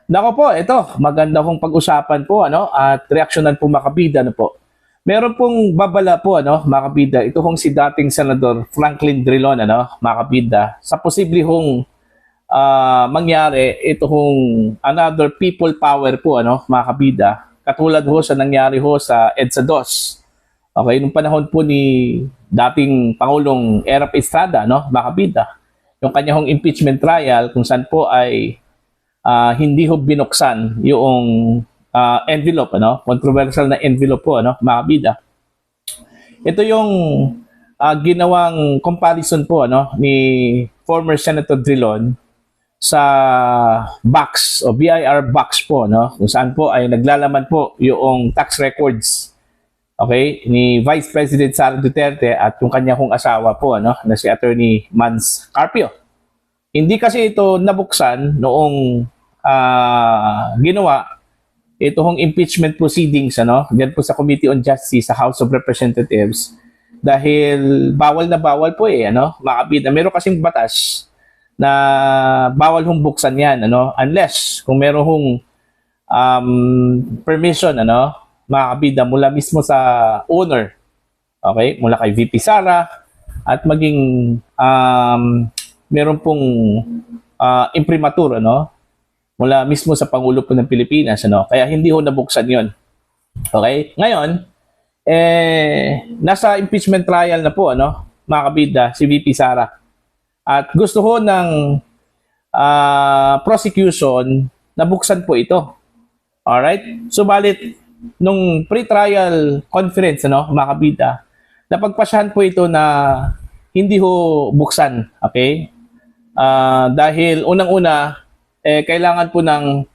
Nako po, ito, maganda pong pag-usapan po, ano, at reaksyonan po makabida, ano po. Meron pong babala po, ano, makabida, ito hong si dating Senador Franklin Drilon, ano, makabida, sa posible hong mangyari, ito hong another people power po, ano, makabida, katulad ho sa nangyari ho sa EDSA 2. Okay, nung panahon po ni dating Pangulong Erap Estrada, no, makabida, yung kanya hong impeachment trial kung saan po ay hindi ho binuksan yung envelope, ano? Controversial na envelope po, ano? Mga bida. Ito yung ginawang comparison po, ano? Ni former Senator Drilon sa box o BIR box po, no? Kung saan po ay naglalaman po yung tax records, okay, ni Vice President Sara Duterte at yung kanya kong asawa po, ano? Na si Attorney Mans Carpio. Hindi kasi ito nabuksan noong ginawa itong impeachment proceedings, ano, diyan po sa Committee on Justice sa House of Representatives, dahil bawal na bawal po ano, makabida. Meron kasing batas na bawal hong buksan yan, ano, unless kung meron hong permission, ano, makabida mula mismo sa owner, okay, mula kay VP Sara at maging meron pong imprimatur, ano, mula mismo sa Pangulo po ng Pilipinas, ano? Kaya hindi ho nabuksan yon. Okay? Ngayon, nasa impeachment trial na po, ano, mga kabida, si VP Sara. At gusto ho ng prosecution na buksan po ito. Alright? Subalit, nung pre-trial conference, ano, mga kabida, napagpasyahan po ito na hindi ho buksan. Okay? Dahil unang-una, kailangan po ng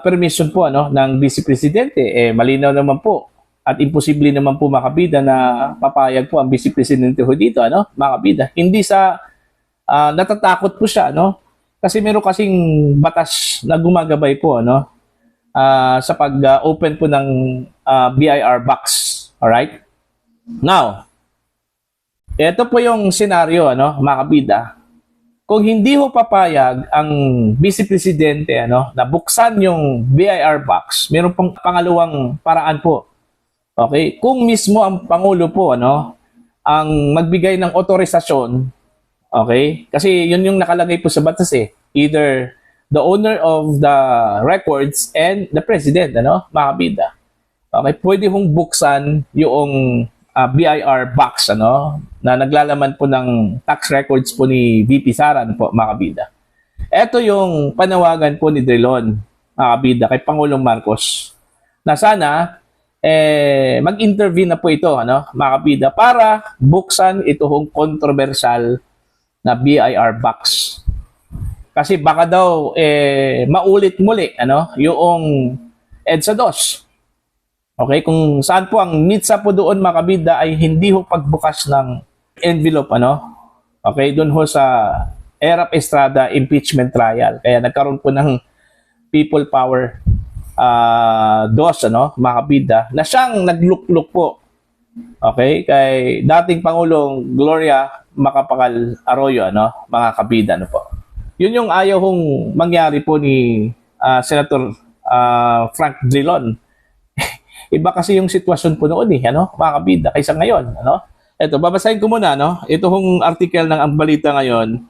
permission po, ano, ng Vice Presidente. Malinaw naman po at imposible naman po makabida na papayag po ang Vice Presidente ho dito, ano, makabida. Hindi sa natatakot po siya, ano, kasi meron kasing batas na gumagabay po, ano, sa pag-open po ng BIR box. Alright? Now, ito po yung senaryo, ano, makabida. Kung hindi ho papayag ang Vice Presidente, ano, na buksan yung BIR box, meron pang pangalawang paraan po. Okay? Kung mismo ang Pangulo po, ano, ang magbigay ng otorisasyon, okay? Kasi yun yung nakalagay po sa batas eh. Either the owner of the records and the President, ano, makabida. Okay? Pwede hong buksan yung BIR box, ano, na naglalaman po ng tax records po ni VP Sara, ano po, mga kabida. Ito yung panawagan po ni Drilon, mga kabida, kay Pangulong Marcos, na sana mag-intervene na po ito, ano, mga kabida, para buksan itong controversial na BIR box. Kasi baka daw maulit muli, ano, yung EDSA 2. Okay, kung saan po ang nitsa po doon, mga kabida, ay hindi ho pagbukas ng envelope, ano? Okay, doon ho sa Erap Estrada impeachment trial. Kaya nagkaroon po ng people power dos, ano, mga kabida, na siyang naglukluk po. Okay, kay dating Pangulong Gloria Macapagal Arroyo, ano, mga kabida, ano po. Yun yung ayaw hong mangyari po ni Senator Frank Drilon. Iba kasi yung sitwasyon po noon ano, mga kabida, kaysa ngayon, ano. Ito, babasahin ko muna, no. Ito hong article ng Ang Balita ngayon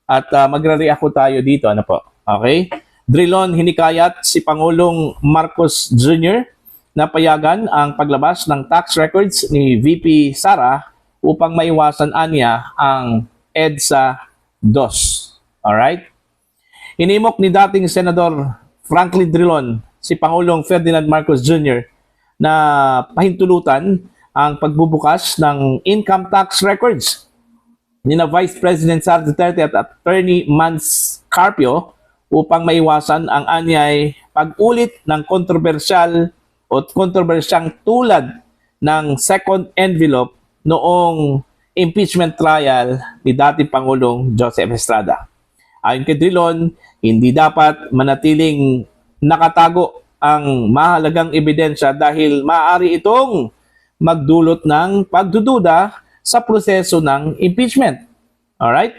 at magre-react tayo dito, ano po. Okay? Drilon hinikayat si Pangulong Marcos Jr. na payagan ang paglabas ng tax records ni VP Sara upang maiwasan anya ang EDSA 2. Alright? Hinimok ni dating Senador Franklin Drilon si Pangulong Ferdinand Marcos Jr. na pahintulutan ang pagbubukas ng income tax records ni na Vice President Sara Duterte at Attorney Mans Carpio upang maiwasan ang anyay pag-ulit ng kontrobersyal o kontrobersyang tulad ng second envelope noong impeachment trial ni dating Pangulong Joseph Estrada. Ayon kay Drilon, hindi dapat manatiling nakatago ang mahalagang ebidensya dahil maaari itong magdulot ng pagdududa sa proseso ng impeachment. Alright?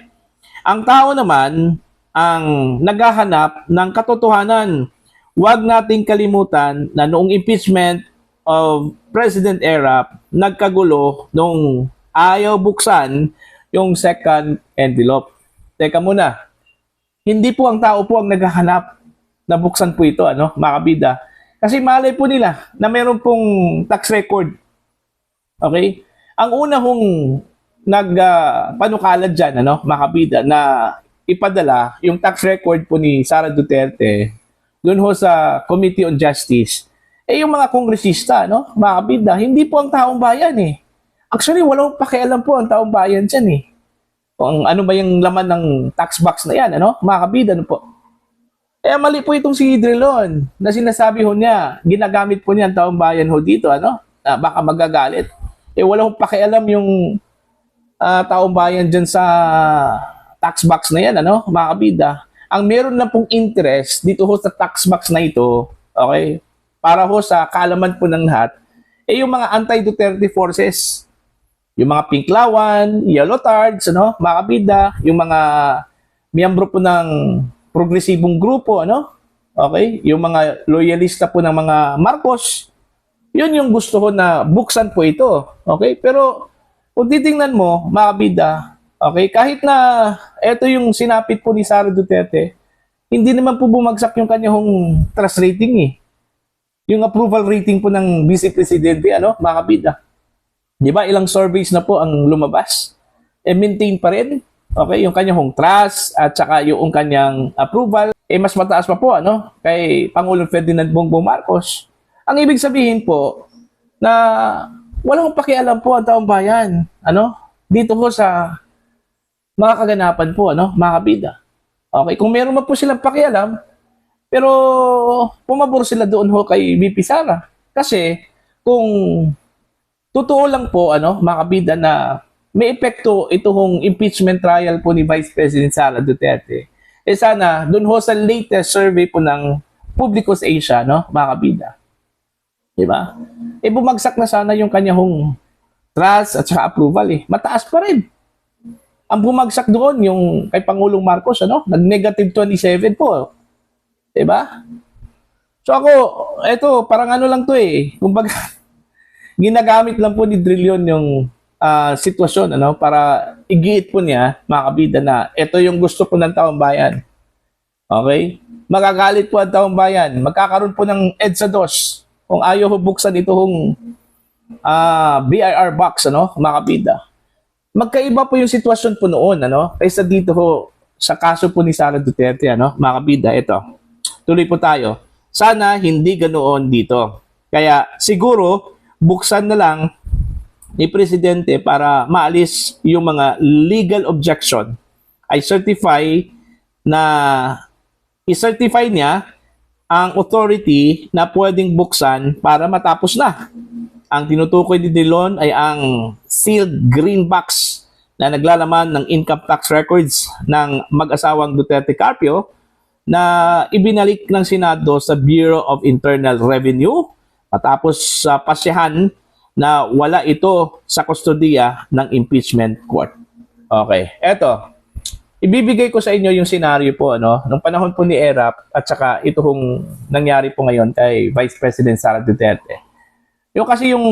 Ang tao naman ang naghahanap ng katotohanan. Huwag nating kalimutan na noong impeachment of President Erap, nagkagulo nung ayaw buksan yung second envelope. Teka muna, hindi po ang tao po ang naghahanap na buksan po ito, mga kabida. Kasi malay po nila na meron pong tax record. Okay? Ang una hong panukala dyan, mga kabida, na ipadala yung tax record po ni Sara Duterte doon ho sa Committee on Justice, yung mga kongresista, mga kabida, hindi po ang taong bayan eh. Actually, walang pakialam po ang taong bayan dyan eh. Kung ano ba yung laman ng tax box na yan, mga kabida, po. Kaya mali po itong si Drilon na sinasabi ho niya, ginagamit po niya ang taong bayan ho dito, baka magagalit. Wala hong pakialam yung taong bayan dyan sa tax box na yan, mga kabida. Ang meron lang pong interest dito ho sa tax box na ito, okay, para ho sa kaalaman po ng lahat, yung mga anti-Duterte forces, yung mga Pinklawan, Yellow Tards, mga kabida, yung mga miyembro po ng progresibong grupo, okay, yung mga loyalista po ng mga Marcos, yun yung gusto ko na buksan po ito, okay, pero kung titingnan mo, mga kabida, okay, kahit na ito yung sinapit po ni Sara Duterte, hindi naman po bumagsak yung kanyang trust rating eh. Yung approval rating po ng Vice Presidente, mga kabida. Di ba, ilang surveys na po ang lumabas. Maintain pa rin, okay, yung kanyang trust at saka yung kanyang approval. Mas mataas pa po, kay Pangulong Ferdinand Bongbong Marcos. Ang ibig sabihin po, na walang pakialam po ang taong bayan, dito po sa mga kaganapan po, mga kabida. Okay, kung meron man po silang pakialam, pero pumabor sila doon ho kay VP Sara. Kasi kung totoo lang po, mga kabida, na may epekto itong impeachment trial po ni Vice President Sara Duterte, sana doon ho sa latest survey po ng Publicus Asia, mga kabida. Diba? Bumagsak na sana yung kanyang trust at saka approval eh. Mataas pa rin. Ang bumagsak doon yung kay Pangulong Marcos, nag-negative 27 po. Diba? So ako, eto, parang lang to eh. Kumbaga, ginagamit lang po ni Drilon yung sitwasyon, para igiit po niya, mga kabida, na ito yung gusto po ng taong bayan. Okay? Magagalit po ang taong bayan. Magkakaroon po ng EDSA 2 kung ayaw buksan itong BIR box, mga kabida. Magkaiba po yung sitwasyon po noon, kaysa dito ho sa kaso po ni Sara Duterte, mga kabida. Ito, tuloy po tayo. Sana hindi ganoon dito. Kaya siguro buksan na lang ni Presidente para maalis yung mga legal objection. Ay i-certify niya ang authority na pwedeng buksan para matapos na. Ang tinutukoy ni Drilon ay ang sealed green box na naglalaman ng income tax records ng mag-asawang Duterte Carpio na ibinalik ng Senado sa Bureau of Internal Revenue matapos sa pasyahan na wala ito sa kustodiya ng impeachment court. Okay, eto. Ibibigay ko sa inyo yung scenario po, nung panahon po ni Erap at saka ito hong nangyari po ngayon kay Vice President Sara Duterte. Yung kasi yung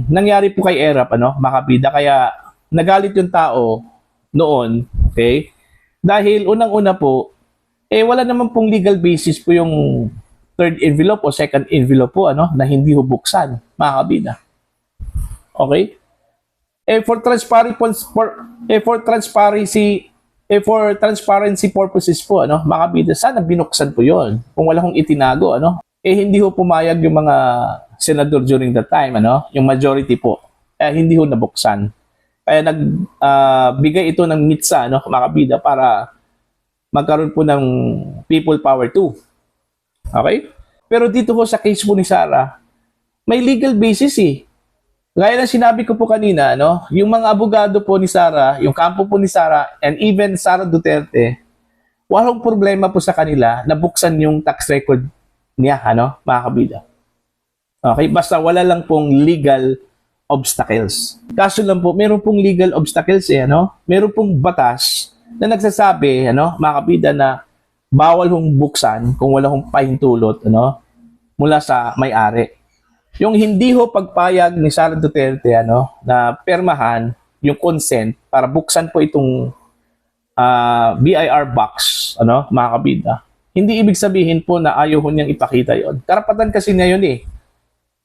nangyari po kay Erap, mga kabida, kaya nagalit yung tao noon, okay? Dahil unang-una po, wala naman pong legal basis po yung third envelope o second envelope po, na hindi hubuksan, mga kabida. Okay? For transparency purposes po, mga kabida, sana binuksan po yon. Kung wala hong itinago, hindi ho pumayag yung mga senador during that time, yung majority po, hindi ho nabuksan. Kaya nagbigay ito ng mitsa, mga kabida, para magkaroon po ng people power too. Okay? Pero dito ho sa case po ni Sara, may legal basis eh. Gaya ng sinabi ko po kanina, yung mga abogado po ni Sara, yung kampo po ni Sara, and even Sara Duterte, walang problema po sa kanila na buksan yung tax record niya, mga kabida. Okay, basta wala lang pong legal obstacles. Kaso lang po, meron pong legal obstacles Meron pong batas na nagsasabi, mga kabida, na bawal hong buksan kung wala hong pahintulot, mula sa may-ari. Yung hindi ho pagpayag ni Sara Duterte, na permahan yung consent para buksan po itong BIR box, mga kabida. Hindi ibig sabihin po na ayaw ho niyang ipakita yon. Karapatan kasi ngayon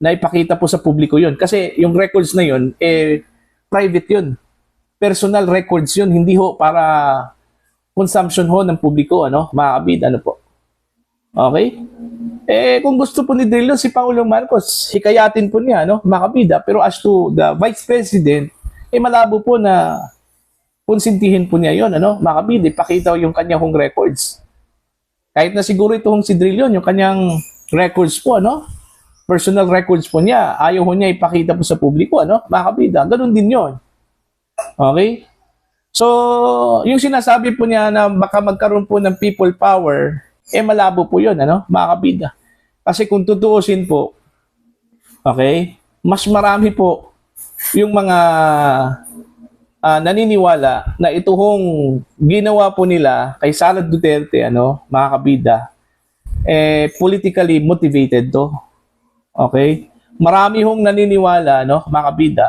na ipakita po sa publiko yon. Kasi yung records na yon, private yun. Personal records yun, hindi ho para consumption ho ng publiko, mga kabida, po. Okay? Kung gusto po ni Drilon si Pangulong Marcos, hikayatin po niya, mga kabida. Pero as to the Vice President, malabo po na konsintihin po niya yun, mga kabida, ipakita yung kanyang records. Kahit na siguro itong si Drilon, yung kanyang records po, personal records po niya, ayaw niya ipakita po sa publiko, mga kabida. Ganun din yun. Okay? So, yung sinasabi po niya na baka magkaroon po ng people power, malabo po yun, mga kabida. Kasi kung tutuusin po, okay, mas marami po yung mga naniniwala na ito hong ginawa po nila kay Sara Duterte, mga kabida, politically motivated to. Okay? Marami hong naniniwala, mga kabida,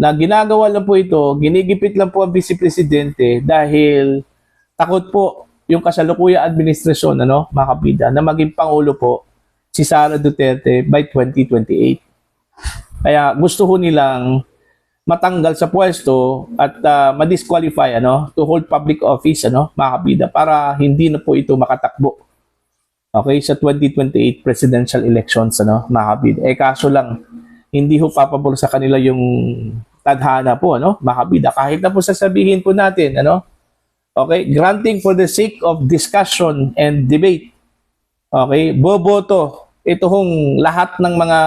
na ginagawa lang po ito, ginigipit lang po ang Vice Presidente dahil takot po yung kasalukuyang administrasyon, mga kabida, na maging Pangulo po si Sara Duterte by 2028. Kaya gusto ho nilang matanggal sa pwesto at ma-disqualify to hold public office, mga kabida, para hindi na po ito makatakbo. Okay, sa 2028 presidential elections, mga kabida. Kaso lang, hindi ho papabor sa kanila yung tadhana po, mga kabida. Kahit na po sasabihin po natin, okay, granting for the sake of discussion and debate. Okay, boboto ito hong lahat ng mga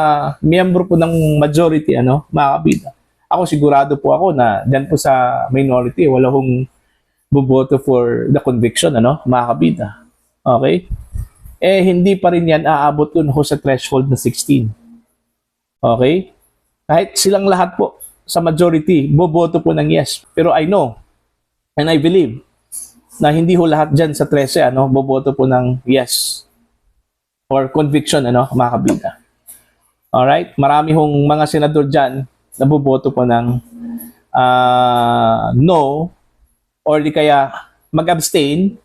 miyembro po ng majority, mga kabida. Ako sigurado po ako na dyan po sa minority, wala hong boboto for the conviction, mga kabida. Okay? Hindi pa rin yan aabot dun ho sa threshold na 16. Okay? Kahit silang lahat po sa majority, boboto po ng yes. Pero I know and I believe na hindi ho lahat dyan sa 13, boboto po ng yes or conviction, mga kabida. Alright? Marami hong mga senador dyan na boboto po ng no or di kaya mag-abstain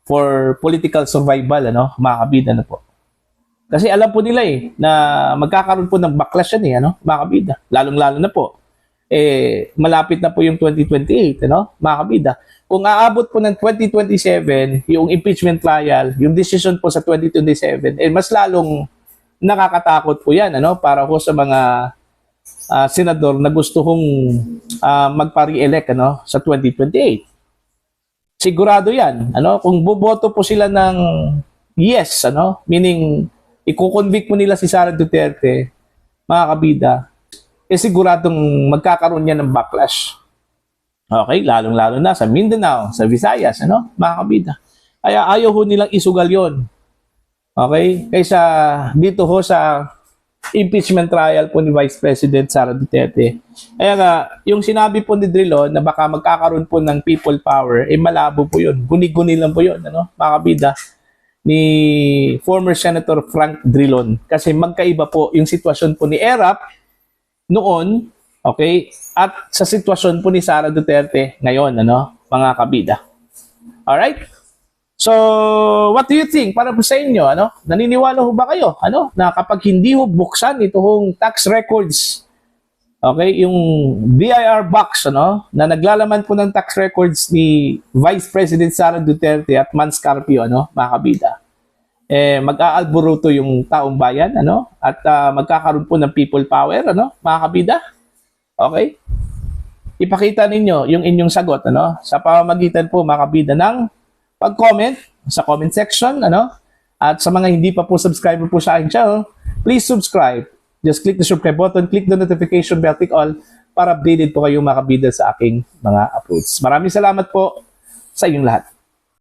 for political survival, mga kabida na po. Kasi alam po nila na magkakaroon po ng backlash yan mga kabida. Lalong-lalo na po. Malapit na po yung 2028, mga kabida. Kung aabot po ng 2027, yung impeachment trial, yung decision po sa 2027, mas lalong nakakatakot po yan, para po sa mga senador na gusto kong magpa-re-elect sa 2028. Sigurado yan. Kung boboto po sila ng yes, meaning i-convict mo nila si Sara Duterte, mga kabida, siguradong magkakaroon yan ng backlash. Okay? Lalong-lalo na sa Mindanao, sa Visayas, mga kabida. Kaya ayaw ho nilang isugal yon. Okay? Kaysa dito ho sa impeachment trial po ni Vice President Sara Duterte. Kaya nga, yung sinabi po ni Drilon na baka magkakaroon po ng people power, malabo po yun. Guni-guni lang po yun, mga kabida, ni former Senator Frank Drilon. Kasi magkaiba po yung sitwasyon po ni ERAP noon, okay, at sa sitwasyon po ni Sara Duterte ngayon, mga kabida. Alright? So, what do you think? Para po sa inyo, naniniwala ho ba kayo, na kapag hindi ho buksan ito hong tax records, okay, yung BIR box, na naglalaman po ng tax records ni Vice President Sara Duterte at Mans Carpio, mga kabida, mag-aalboruto yung taong bayan, at magkakaroon po ng people power, mga kabida, okay? Ipakita ninyo yung inyong sagot, sa pamamagitan po, mga kabida, ng pag-comment sa comment section, at sa mga hindi pa po subscriber po sa aking channel, please subscribe. Just click the subscribe button, click the notification bell, click all para updated po kayo, mga kabida, sa aking mga uploads. Maraming salamat po sa inyong lahat.